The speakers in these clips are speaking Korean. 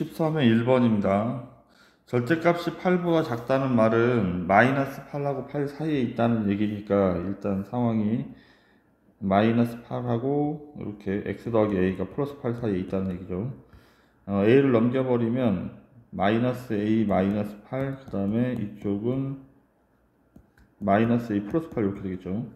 13회 1번입니다. 절대값이 8보다 작다는 말은 마이너스 8하고 8 사이에 있다는 얘기니까 일단 상황이 마이너스 8하고 이렇게 x 더하기 a가 플러스 8 사이에 있다는 얘기죠. a를 넘겨버리면 마이너스 a 마이너스 8, 그 다음에 이쪽은 마이너스 a 플러스 8 이렇게 되겠죠.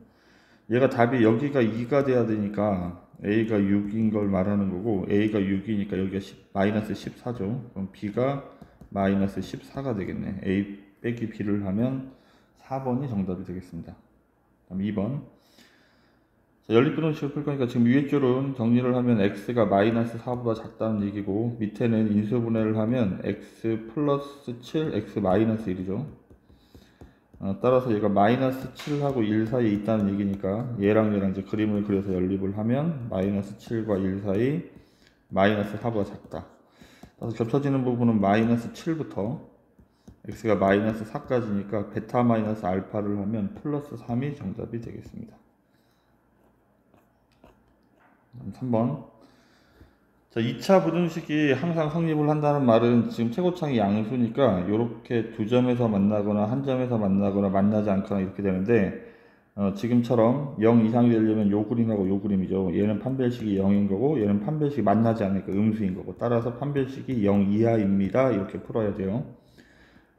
얘가 답이 여기가 2가 돼야 되니까 a가 6인 걸 말하는 거고, a가 6이니까 여기가 마이너스 14죠. 그럼 b가 마이너스 14가 되겠네. a 빼기 b를 하면 4번이 정답이 되겠습니다. 그럼 2번. 자, 연립분홍식을 풀 거니까 지금 위에 줄은 정리를 하면 x가 마이너스 4보다 작다는 얘기고, 밑에는 인수분해를 하면 x 플러스 7, x 마이너스 1이죠. 따라서 얘가 마이너스 7하고 1 사이에 있다는 얘기니까 얘랑 이제 그림을 그려서 연립을 하면 마이너스 7과 1 사이 마이너스 4보다 작다. 따라서 겹쳐지는 부분은 마이너스 7부터 x가 마이너스 4까지니까 베타 마이너스 알파를 하면 플러스 3이 정답이 되겠습니다. 3번. 자, 2차 부등식이 항상 성립을 한다는 말은 지금 최고창이 양수니까 이렇게 두 점에서 만나거나 한 점에서 만나거나 만나지 않거나 이렇게 되는데, 지금처럼 0 이상이 되려면 요 그림하고 요 그림이죠. 얘는 판별식이 0인 거고 얘는 판별식이 만나지 않으니까 음수인 거고, 따라서 판별식이 0 이하입니다. 이렇게 풀어야 돼요.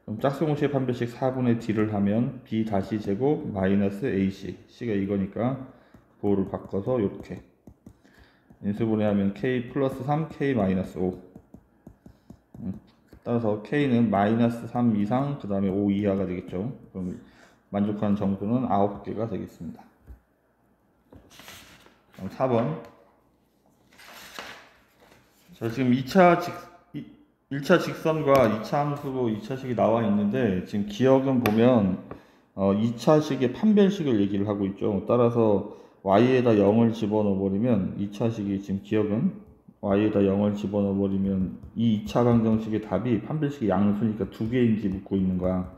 그럼 짝수공식의 판별식 4분의 d를 하면 b 다시 제곱 마이너스 ac, c가 이거니까 부호를 바꿔서 이렇게 인수분해하면 k 플러스 3, k 마이너스 5. 따라서 k는 마이너스 3 이상, 그 다음에 5 이하가 되겠죠. 그럼 만족하는 정수는 9개가 되겠습니다. 그럼 4번. 자, 지금 1차 직선과 2차 함수고 2차식이 나와 있는데, 지금 기억은 보면 2차식의 판별식을 얘기를 하고 있죠. 따라서 y에다 0을 집어넣어 버리면 2차식이, 지금 기억은 y에다 0을 집어넣어 버리면 이 2차 방정식의 답이 판별식이 양수니까 두 개인지 묻고 있는 거야.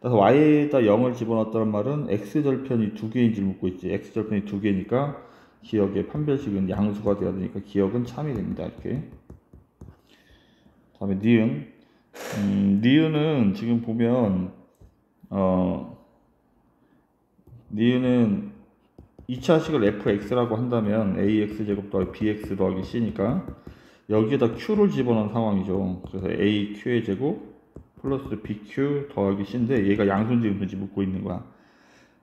따라서 y에다 0을 집어넣었다는 말은 x절편이 두 개인지 묻고 있지. x절편이 두 개니까 기억의 판별식은 양수가 되어야 되니까 기억은 참이 됩니다. 이렇게. 다음에 니은. 니은은 지금 보면 니은은 2차식을 fx라고 한다면 ax제곱 더하기 bx 더하기 c니까 여기에다 q를 집어넣은 상황이죠. 그래서 aq의 제곱 플러스 bq 더하기 c인데 얘가 양수인지 음수인지 묻고 있는 거야.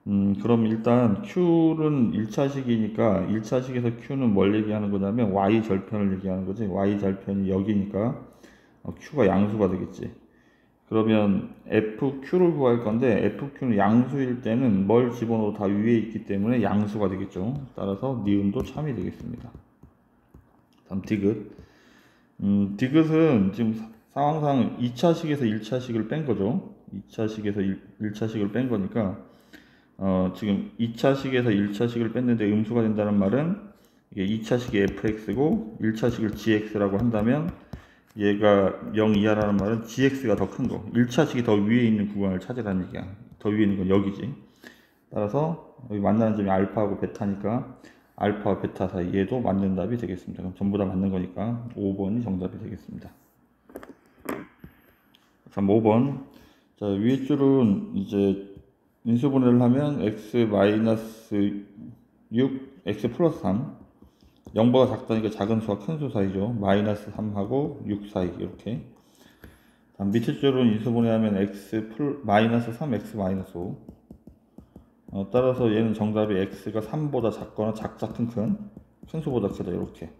그럼 일단 q는 1차식이니까 1차식에서 q는 뭘 얘기하는 거냐면 y절편을 얘기하는 거지. y절편이 여기니까 q가 양수가 되겠지. 그러면 fq를 구할 건데 fq는 양수일 때는 뭘 집어넣어도 다 위에 있기 때문에 양수가 되겠죠. 따라서 니은도 참이 되겠습니다. 다음 디귿. 디귿은 지금 상황상 2차식에서 1차식을 뺀 거죠. 2차식에서 1차식을 뺀 거니까 지금 2차식에서 1차식을 뺐는데 음수가 된다는 말은 이게 2차식이 fx고 1차식을 gx라고 한다면 얘가 0 이하라는 말은 gx가 더 큰 거, 1차식이 더 위에 있는 구간을 찾으라는 얘기야. 더 위에 있는 건 여기지. 따라서 여기 만나는 점이 알파하고 베타니까 알파와 베타 사이 얘도 맞는 답이 되겠습니다. 그럼 전부 다 맞는 거니까 5번이 정답이 되겠습니다. 다음 5번. 자, 위에 줄은 이제 인수분해를 하면 x 마이너스 6, x 플러스 3, 0보다 작다니까 작은 수와 큰 수 사이죠. 마이너스 3하고 6 사이 이렇게. 다음 밑에 줄은 인수분해하면 마이너스 3, x 마이너스 5. 따라서 얘는 정답이 x가 3보다 작거나 작자 큰 수보다 크다 이렇게.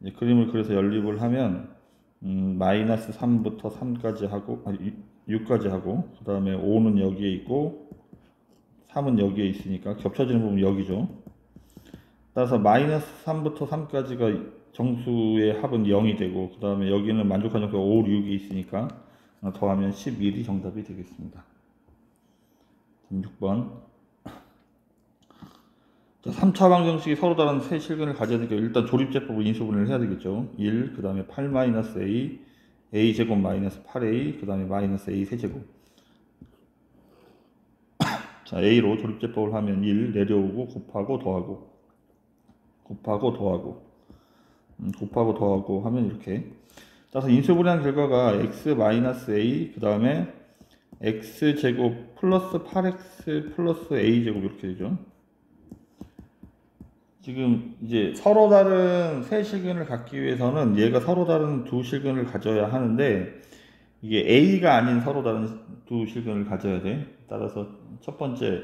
이제 그림을 그려서 연립을 하면 마이너스 3부터 3까지 하고 6까지 하고, 그 다음에 5는 여기에 있고 3은 여기에 있으니까 겹쳐지는 부분 여기죠. 따라서 마이너스 3부터 3까지가 정수의 합은 0이 되고, 그 다음에 여기는 만족한 정수가 5, 6이 있으니까 더하면 11이 정답이 되겠습니다. 6번. 자, 3차 방정식이 서로 다른 세 실근을 가져야 되니까 일단 조립제법으로 인수분해를 해야 되겠죠. 1, 그 다음에 8 마이너스 a, a 제곱 마이너스 8a, 그 다음에 마이너스 a 세제곱. 자, a로 조립제법을 하면 1 내려오고 곱하고 더하고, 곱하고 더하고, 곱하고 더하고 하면 이렇게. 따라서 인수분해한 결과가 x-a 그 다음에 x제곱 플러스 8x 플러스 a제곱 이렇게 되죠. 지금 이제 서로 다른 세 실근을 갖기 위해서는 얘가 서로 다른 두 실근을 가져야 하는데 이게 a가 아닌 서로 다른 두 실근을 가져야 돼. 따라서 첫 번째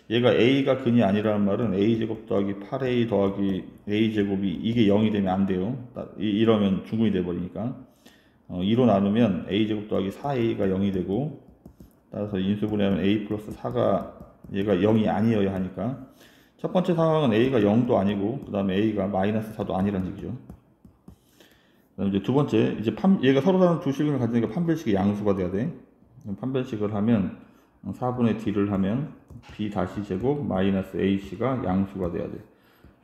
얘가 a가 근이 아니라는 말은 a제곱 더하기 8a 더하기 a제곱이 이게 0이 되면 안 돼요. 이러면 중근이 돼 버리니까 2로 나누면 a제곱 더하기 4a가 0이 되고, 따라서 인수분해하면 a 플러스 4가 얘가 0이 아니어야 하니까 첫 번째 상황은 a가 0도 아니고 그 다음에 a가 마이너스 4도 아니란 얘기죠. 그 다음에 이제 두 번째, 이제 얘가 서로 다른 두 실근을 가지니까 판별식이 양수가 돼야 돼. 판별식을 하면 4분의 d를 하면 b 다시 제곱 마이너스 ac가 양수가 돼야 돼.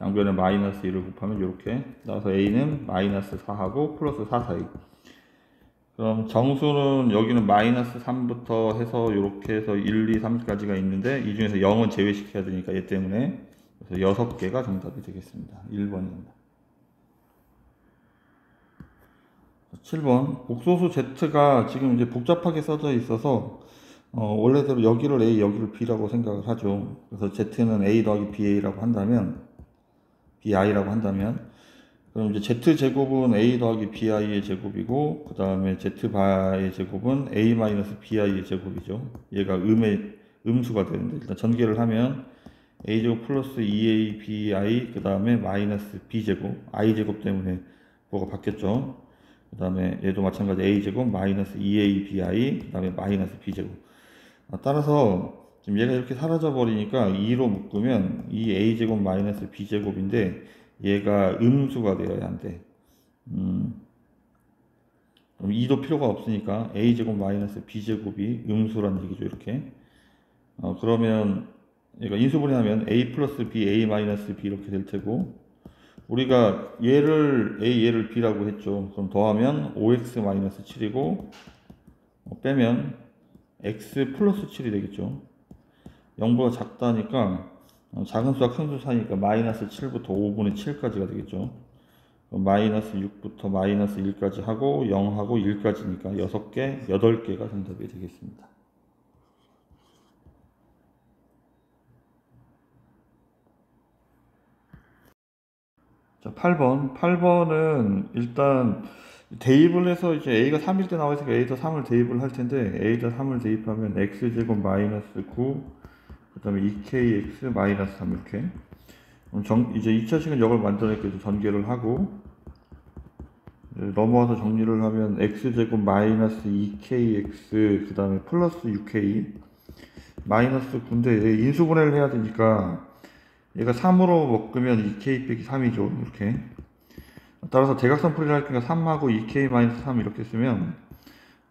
양변에 마이너스 1을 곱하면 이렇게, 따라서 a는 마이너스 4하고 플러스 4 사이. 그럼 정수는 여기는 마이너스 3부터 해서 이렇게 해서 1, 2, 3까지가 있는데 이 중에서 0은 제외시켜야 되니까 얘 때문에, 그래서 6개가 정답이 되겠습니다. 1번입니다. 7번 복소수 z가 지금 이제 복잡하게 써져 있어서 원래대로 여기를 a 여기를 b라고 생각을 하죠. 그래서 z는 a 더하기 ba라고 한다면, bi라고 한다면, 그럼 이제 z제곱은 a 더하기 bi의 제곱이고 그 다음에 z바의 제곱은 a 마이너스 bi의 제곱이죠. 얘가 음수가 되는데 일단 전개를 하면 a제곱 플러스 2a bi 그 다음에 마이너스 b제곱, i제곱 때문에 뭐가 바뀌었죠. 그 다음에 얘도 마찬가지 a제곱 마이너스 2a bi 그 다음에 마이너스 b제곱. 따라서 지금 얘가 이렇게 사라져 버리니까 2로 묶으면 이 a제곱 마이너스 b제곱인데 얘가 음수가 되어야 한대. 그럼 2도 필요가 없으니까 a제곱 마이너스 b제곱이 음수란 얘기죠. 이렇게. 그러면 얘가 인수분해하면 a 플러스 b, a 마이너스 b 이렇게 될 테고, 우리가 얘를 a, 얘를 b라고 했죠. 그럼 더하면 5x 마이너스 7이고 빼면 x 플러스 7이 되겠죠. 0보다 작다니까 작은 수와 큰 수 사이니까 마이너스 7부터 5분의 7까지가 되겠죠. 마이너스 6부터 마이너스 1까지 하고 0하고 1까지니까 6개, 8개가 정답이 되겠습니다. 자, 8번. 8번은 일단 대입을 해서 이제 a가 3일 때 나와 있으니까 a에다 3을 대입을 할 텐데, a에다 3을 대입하면 x제곱 마이너스 9, 그 다음에 2kx 마이너스 3 이렇게. 이제 2차식은 역을 만들어냈고 전개를 하고 넘어와서 정리를 하면 x제곱 마이너스 2kx 그 다음에 플러스 6k 마이너스 9인데 인수분해를 해야 되니까 얘가 3으로 묶으면 2k 빼기 3이죠. 이렇게. 따라서 대각선풀이를 할 때니까 3하고 2k 마이너스 3 이렇게 쓰면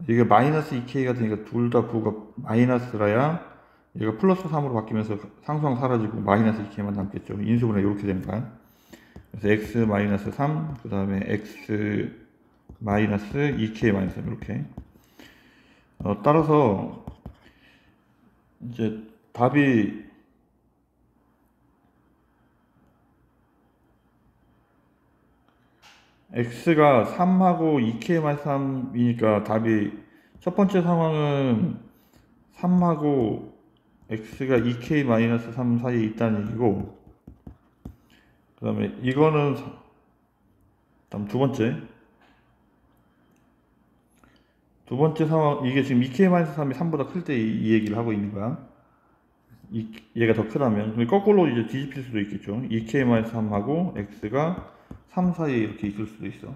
이게 마이너스 2k가 되니까 둘 다 부가 마이너스라야 얘가 플러스 3으로 바뀌면서 상수항 사라지고 마이너스 2k만 남겠죠. 인수분해 이렇게 되는 거야. 그래서 x 마이너스 3, 그 다음에 x 마이너스 2k 마이너스 3 이렇게. 따라서 이제 답이 x가 3하고 2k 마이너스 3이니까 답이 첫 번째 상황은 3하고 x가 2k 마이너스 3 사이에 있다는 얘기고, 그 다음에 이거는 다음 두 번째 상황, 이게 지금 2k 마이너스 3이 3보다 클 때 이 얘기를 하고 있는 거야. 얘가 더 크다면 거꾸로 이제 뒤집힐 수도 있겠죠. 2k 마이너스 3하고 x가 3 사이에 이렇게 있을 수도 있어.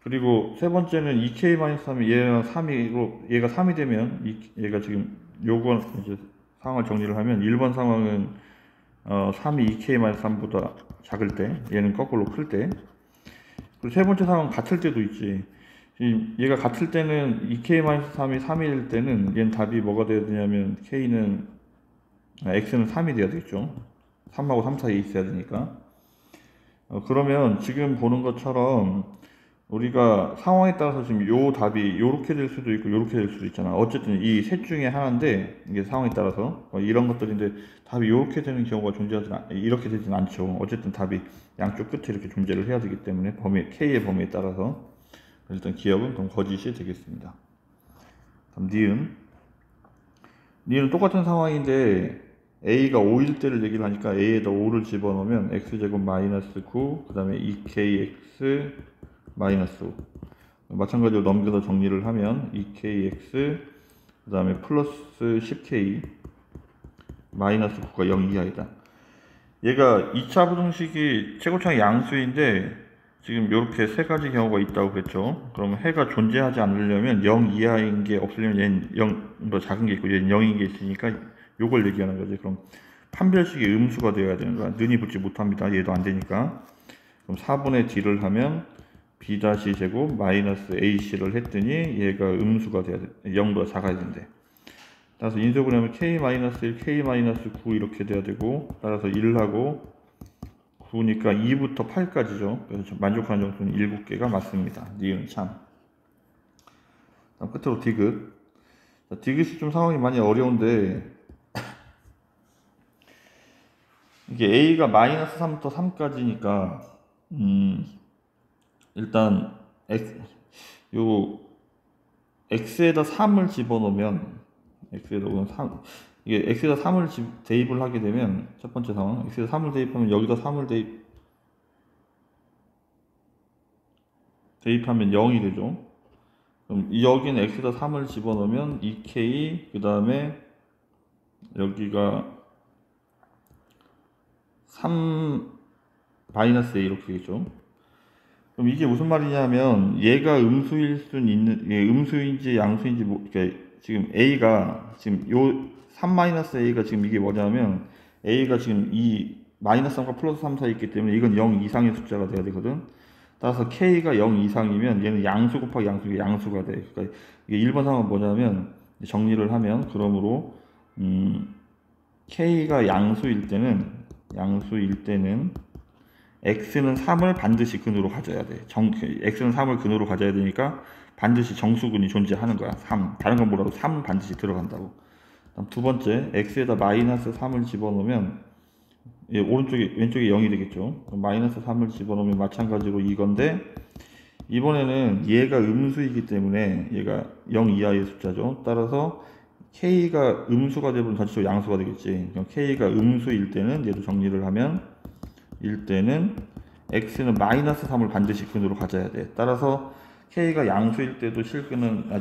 그리고 세 번째는 2k 마이너스 3이 얘가 3이 되면 얘가 지금 요건 이제 상황을 정리를 하면 1번 상황은 3이 2k 마이너스 3보다 작을 때, 얘는 거꾸로 클 때. 그리고 세 번째 상황은 같을 때도 있지. 얘가 같을 때는 2k 마이너스 3이 3일 때는 얘는 답이 뭐가 돼야 되냐면 x는 3이 돼야 되겠죠. 3하고 3 사이에 있어야 되니까. 그러면 지금 보는 것처럼 우리가 상황에 따라서 지금 요 답이 요렇게 될 수도 있고 요렇게 될 수도 있잖아. 어쨌든 이 셋 중에 하나인데 이게 상황에 따라서 이런 것들인데 답이 요렇게 되는 경우가 이렇게 되진 않죠. 어쨌든 답이 양쪽 끝에 이렇게 존재를 해야 되기 때문에 K의 범위에 따라서. 일단 기억은 그럼 거짓이 되겠습니다. 다음 니은 똑같은 상황인데 a가 5일 때를 얘기를 하니까 a에다 5를 집어넣으면 x제곱 마이너스 9, 그 다음에 2kx 마이너스 5. 마찬가지로 넘겨서 정리를 하면 2kx 그 다음에 플러스 10k 마이너스 9가 0 이하이다. 얘가 2차 부등식이 최고차의 양수인데 지금 이렇게 세 가지 경우가 있다고 그랬죠. 그러면 해가 존재하지 않으려면 0 이하인 게 없으려면 얘는 0더 작은 게 있고 얘는 0인 게 있으니까 요걸 얘기하는 거지. 그럼 판별식이 음수가 되어야 되는 거야. 는이 붙지 못합니다. 얘도 안 되니까. 그럼 4분의 d를 하면 b 제곱 마이너스 ac를 했더니 얘가 음수가 돼야 돼. 0보다 작아야 된대. 따라서 인수분해 하면 k-1, k-9 이렇게 돼야 되고, 따라서 1하고 9니까 2부터 8까지죠. 그래서 만족하는 정수는 7개가 맞습니다. 니은 참. 다음 끝으로 디귿. 디귿이 좀 상황이 많이 어려운데, 이게 a가 마이너스 3부터 3까지니까, 일단, x에다 3을 집어넣으면, x에다 3을 대입을 하게 되면, 첫 번째 상황, x에다 3을 대입하면 여기다 3을 대입하면 0이 되죠. 그럼 여기는 x에다 3을 집어넣으면 2k, 그 다음에 여기가 3 마이너스 a 이렇게 되겠죠. 그럼 이게 무슨 말이냐면 얘가 음수일 수는 있는, 음수인지 양수인지 그러니까 지금 a가 지금 요 3-a가 지금 이게 뭐냐면 a가 지금 이 마이너스 3과 플러스 3 사이에 있기 때문에 이건 0 이상의 숫자가 돼야 되거든. 따라서 k가 0 이상이면 얘는 양수 곱하기 양수가 돼. 그러니까 이게 1번 상황은 뭐냐면 정리를 하면 그러므로 k가 양수일 때는 x는 3을 반드시 근으로 가져야 돼. x는 3을 근으로 가져야 되니까 반드시 정수근이 존재하는 거야. 3. 다른 건 뭐라도 3 반드시 들어간다고. 다음 두 번째, x에다 마이너스 3을 집어넣으면 왼쪽에 0이 되겠죠. 마이너스 3을 집어넣으면 마찬가지로 이건데 이번에는 얘가 음수이기 때문에 얘가 0 이하의 숫자죠. 따라서 k가 음수가 되면 전체적으로 양수가 되겠지. 그럼 k가 음수일 때는 얘도 정리를 하면 x는 마이너스 3을 반드시 근으로 가져야 돼. 따라서 k가 양수일 때도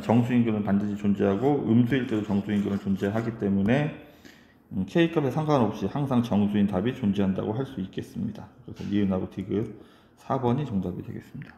정수인 근은 반드시 존재하고 음수일 때도 정수인 근은 존재하기 때문에 k 값에 상관없이 항상 정수인 답이 존재한다고 할 수 있겠습니다. 그래서 니은하고 디귿 4번이 정답이 되겠습니다.